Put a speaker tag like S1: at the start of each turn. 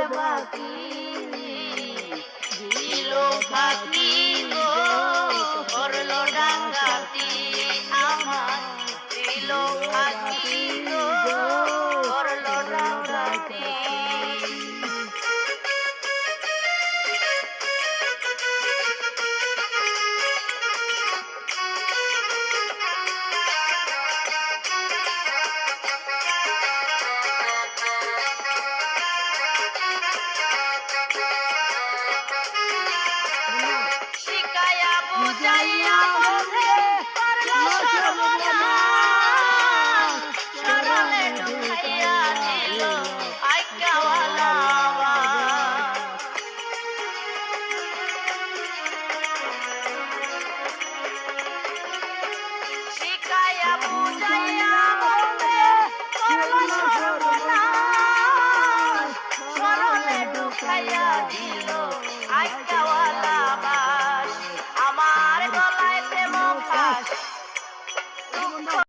S1: বাকি দিল ফাঁকি গো করলো ডাকাতি আমার দিল ফাঁকি গো করলো ডাকাতি বুঝাইয়া বলে সরলে ঢুকাইয়া দিল আইকাওয়ালা শিখাইয়া বুঝাইয়া বলে সরলে ঢুকাইয়া দিল